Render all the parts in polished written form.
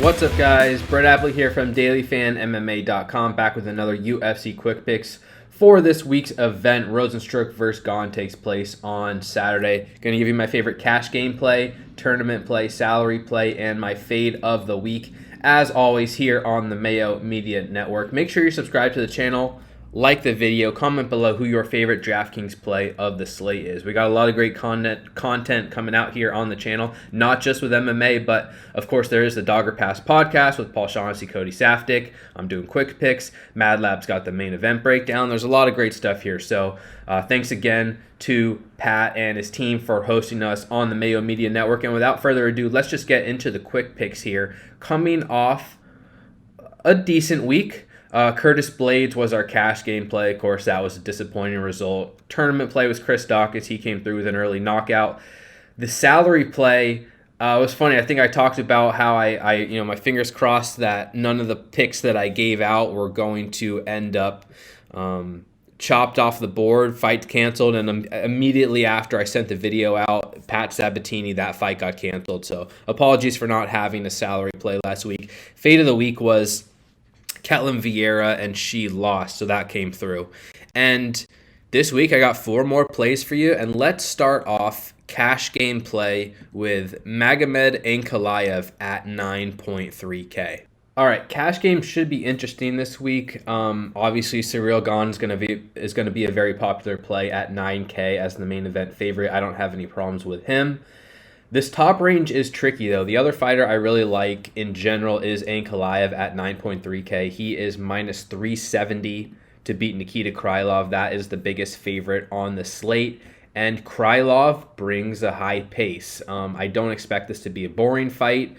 What's up, guys? Brett Appley here from dailyfanmma.com, back with another UFC Quick Picks for this week's event. Rozenstruik vs. Gane takes place on Saturday. Going to give you my favorite cash game play, tournament play, salary play, and my fade of the week, as always, here on the Mayo Media Network. Make sure you're subscribed to the channel, like the video, comment below who your favorite DraftKings play of the slate is. We got a lot of great content coming out here on the channel, not just with MMA, but of course there is the Dogger Pass podcast with Paul Shaughnessy, Cody Safdie. I'm doing quick picks. Mad Lab's got the main event breakdown. There's a lot of great stuff here. So thanks again to Pat and his team for hosting us on the Mayo Media Network. And without further ado, let's just get into the quick picks here. Coming off a decent week, Curtis Blades was our cash game play. Of course, that was a disappointing result. Tournament play was Chris Dawkins. He came through with an early knockout. The salary play was funny. I think I talked about how I my fingers crossed that none of the picks that I gave out were going to end up chopped off the board, fight canceled, and immediately after I sent the video out, Pat Sabatini, that fight got canceled. So apologies for not having a salary play last week. Fate of the week was Ketlin Vieira, and she lost, so that came through. And this week I got 4 more plays for you, and let's start off cash game play with Magomed Ankalaev at 9.3K. All right, cash game should be interesting this week. Obviously, Ciryl Gane is going to be a very popular play at 9K as the main event favorite. I don't have any problems with him. This top range is tricky, though. The other fighter I really like in general is Ankalaev at 9.3K. He is minus 370 to beat Nikita Krylov. That is the biggest favorite on the slate. And Krylov brings a high pace. I don't expect this to be a boring fight.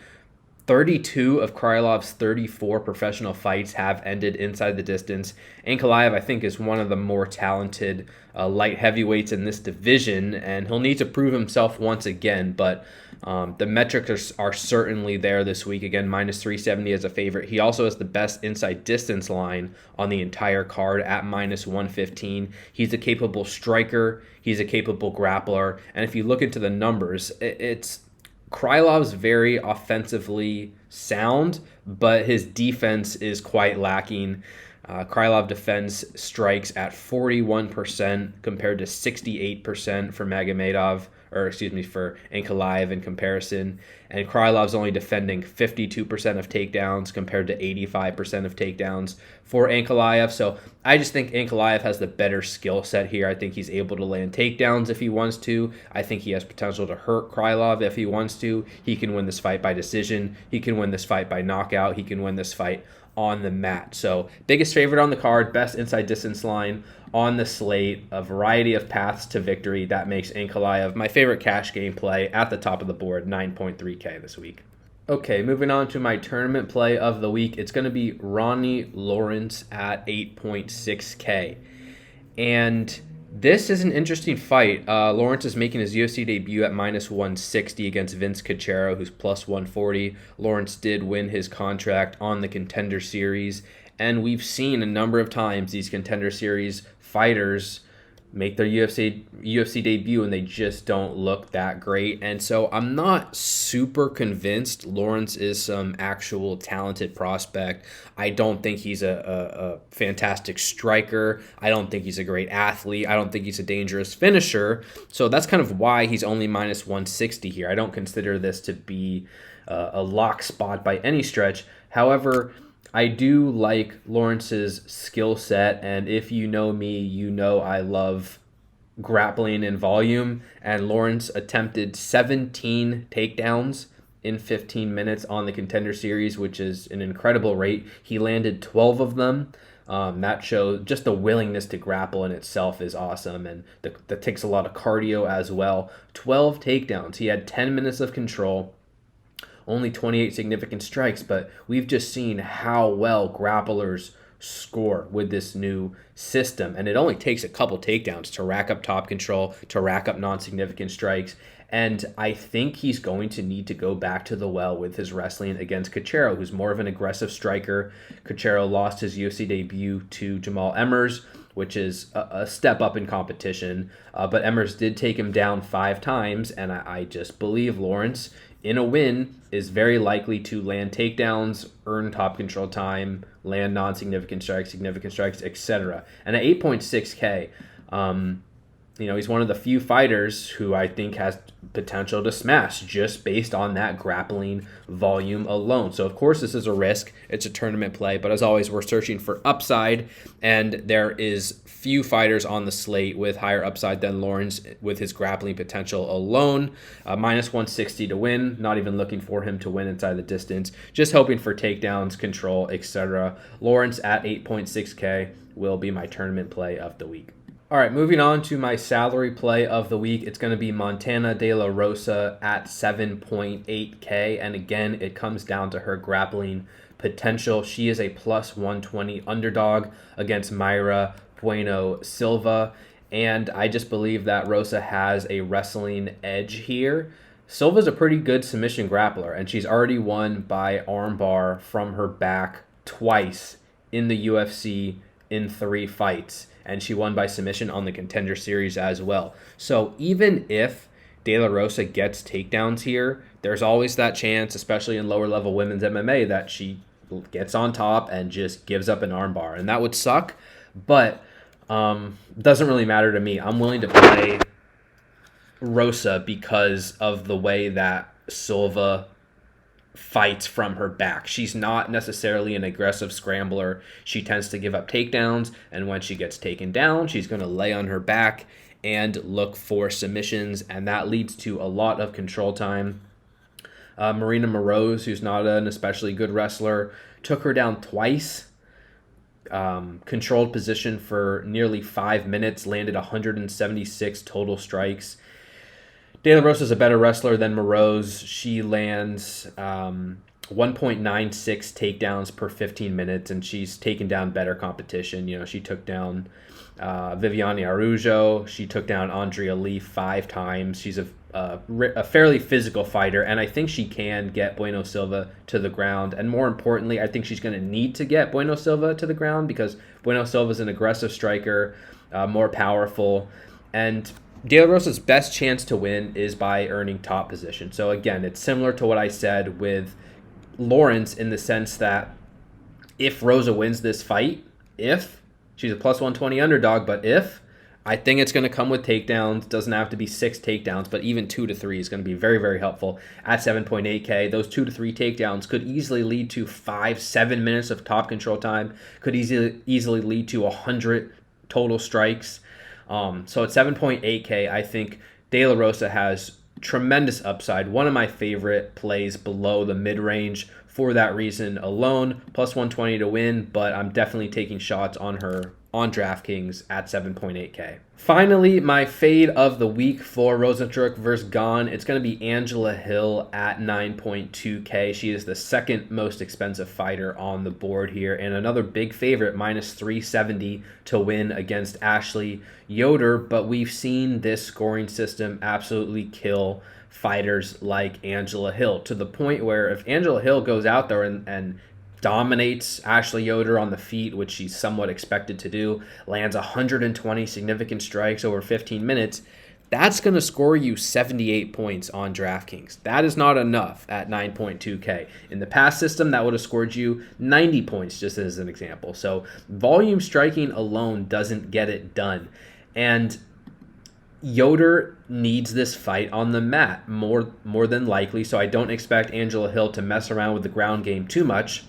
32 of Krylov's 34 professional fights have ended inside the distance. Ankalaev, I think, is one of the more talented light heavyweights in this division, and he'll need to prove himself once again, but the metrics are certainly there this week. Again, minus 370 as a favorite. He also has the best inside distance line on the entire card at minus 115. He's a capable striker. He's a capable grappler, and if you look into the numbers, it's Krylov's very offensively sound, but his defense is quite lacking. Krylov defends strikes at 41% compared to 68% for for Ankalaev in comparison. And Krylov's only defending 52% of takedowns compared to 85% of takedowns for Ankalaev. So I just think Ankalaev has the better skill set here. I think he's able to land takedowns if he wants to. I think he has potential to hurt Krylov if he wants to. He can win this fight by decision. He can win this fight by knockout. He can win this fight on the mat. So biggest favorite on the card, best inside distance line on the slate, a variety of paths to victory. That makes Ankalaev my favorite cash game play at the top of the board, 9.3K this week. Okay, moving on to my tournament play of the week. It's going to be Ronnie Lawrence at 8.6K. And this is an interesting fight. Lawrence is making his UFC debut at minus 160 against Vince Cachero, who's plus 140. Lawrence did win his contract on the Contender Series, and we've seen a number of times these Contender Series fighters make their UFC debut and they just don't look that great. And so I'm not super convinced Lawrence is some actual talented prospect. I don't think he's a fantastic striker. I don't think he's a great athlete. I don't think he's a dangerous finisher. So that's kind of why he's only minus 160 here. I don't consider this to be a lock spot by any stretch. However, I do like Lawrence's skill set, and if you know me, you know I love grappling in volume, and Lawrence attempted 17 takedowns in 15 minutes on the Contender Series, which is an incredible rate. He landed 12 of them. That shows just the willingness to grapple in itself is awesome, and that takes a lot of cardio as well. 12 takedowns. He had 10 minutes of control. Only 28 significant strikes, but we've just seen how well grapplers score with this new system. And it only takes a couple takedowns to rack up top control, to rack up non-significant strikes. And I think he's going to need to go back to the well with his wrestling against Cachero, who's more of an aggressive striker. Cachero lost his UFC debut to Jamal Emmers, which is a step up in competition. But Emmers did take him down 5 times, and I just believe Lawrence, in a win, is very likely to land takedowns, earn top control time, land non-significant strikes, significant strikes, etc. And at 8.6K, he's one of the few fighters who I think has potential to smash just based on that grappling volume alone. So, of course, this is a risk. It's a tournament play. But as always, we're searching for upside. And there is few fighters on the slate with higher upside than Lawrence with his grappling potential alone. Minus 160 to win. Not even looking for him to win inside the distance. Just hoping for takedowns, control, etc. Lawrence at 8.6K will be my tournament play of the week. All right, moving on to my salary play of the week. It's going to be Montana De La Rosa at 7.8K. And again, it comes down to her grappling potential. She is a plus 120 underdog against Mayra Bueno Silva. And I just believe that Rosa has a wrestling edge here. Silva's a pretty good submission grappler, and she's already won by armbar from her back twice in the UFC in 3 fights. And she won by submission on the Contender Series as well. So even if De La Rosa gets takedowns here, there's always that chance, especially in lower level women's MMA, that she gets on top and just gives up an armbar. And that would suck, but doesn't really matter to me. I'm willing to play Rosa because of the way that Silva fights from her back. She's not necessarily an aggressive scrambler. She tends to give up takedowns, and when she gets taken down, she's going to lay on her back and look for submissions, and that leads to a lot of control time. Marina Moroz, who's not an especially good wrestler, took her down twice. Controlled position for nearly 5 minutes, landed 176 total strikes. De La Rosa is a better wrestler than Moroz. She lands 1.96 takedowns per 15 minutes, and she's taken down better competition. She took down Viviane Araújo. She took down Andrea Lee 5 times. She's a fairly physical fighter, and I think she can get Bueno Silva to the ground. And more importantly, I think she's going to need to get Bueno Silva to the ground because Bueno Silva is an aggressive striker, more powerful, and De La Rosa's best chance to win is by earning top position. So again, it's similar to what I said with Lawrence in the sense that if Rosa wins this fight, if she's a plus 120 underdog, but if, I think it's going to come with takedowns. Doesn't have to be 6 takedowns, but even 2 to 3 is going to be very, very helpful at 7.8K. Those 2 to 3 takedowns could easily lead to 5-7 minutes of top control time, could easily lead to 100 total strikes. So at 7.8K, I think De La Rosa has tremendous upside. One of my favorite plays below the mid-range for that reason alone. Plus 120 to win, but I'm definitely taking shots on her on DraftKings at 7.8K. Finally, my fade of the week for Rozenstruik versus Gane. It's going to be Angela Hill at 9.2K. She is the second most expensive fighter on the board here, and another big favorite, minus 370 to win against Ashley Yoder. But we've seen this scoring system absolutely kill fighters like Angela Hill, to the point where if Angela Hill goes out there and dominates Ashley Yoder on the feet, which she's somewhat expected to do, lands 120 significant strikes over 15 minutes, that's going to score you 78 points on DraftKings. That is not enough at 9.2K. In the past system, that would have scored you 90 points, just as an example. So volume striking alone doesn't get it done. And Yoder needs this fight on the mat more than likely, so I don't expect Angela Hill to mess around with the ground game too much.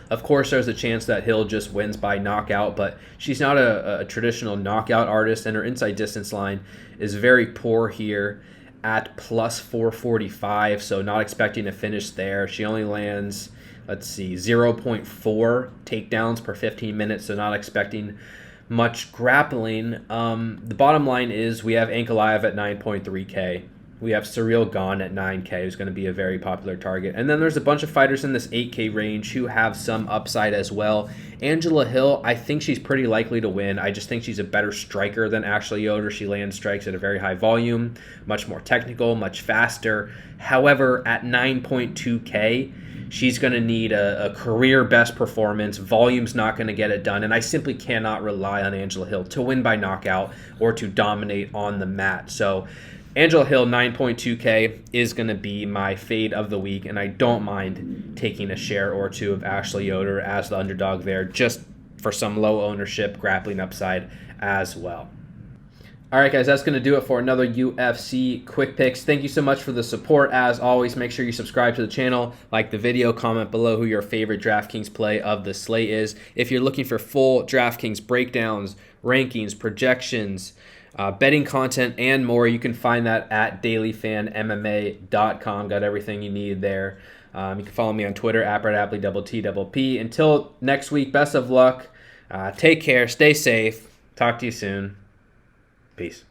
Of course, there's a chance that Hill just wins by knockout, but she's not a traditional knockout artist, and her inside distance line is very poor here at plus 445, so not expecting to finish there. She only lands, 0.4 takedowns per 15 minutes, so not expecting much grappling. The bottom line is we have Ankalaev at 9.3K. We have Surreal Gane at 9K, who's going to be a very popular target. And then there's a bunch of fighters in this 8K range who have some upside as well. Angela Hill, I think she's pretty likely to win. I just think she's a better striker than Ashley Yoder. She lands strikes at a very high volume, much more technical, much faster. However, at 9.2K, she's going to need a career best performance. Volume's not going to get it done. And I simply cannot rely on Angela Hill to win by knockout or to dominate on the mat. So Angela Hill, 9.2K, is going to be my fade of the week, and I don't mind taking a share or two of Ashley Yoder as the underdog there, just for some low ownership grappling upside as well. All right, guys, that's going to do it for another UFC Quick Picks. Thank you so much for the support. As always, make sure you subscribe to the channel, like the video, comment below who your favorite DraftKings play of the slate is. If you're looking for full DraftKings breakdowns, rankings, projections, betting content, and more, you can find that at dailyfanmma.com. Got everything you need there. You can follow me on Twitter, @Appley. Until next week, best of luck. Take care. Stay safe. Talk to you soon. Peace.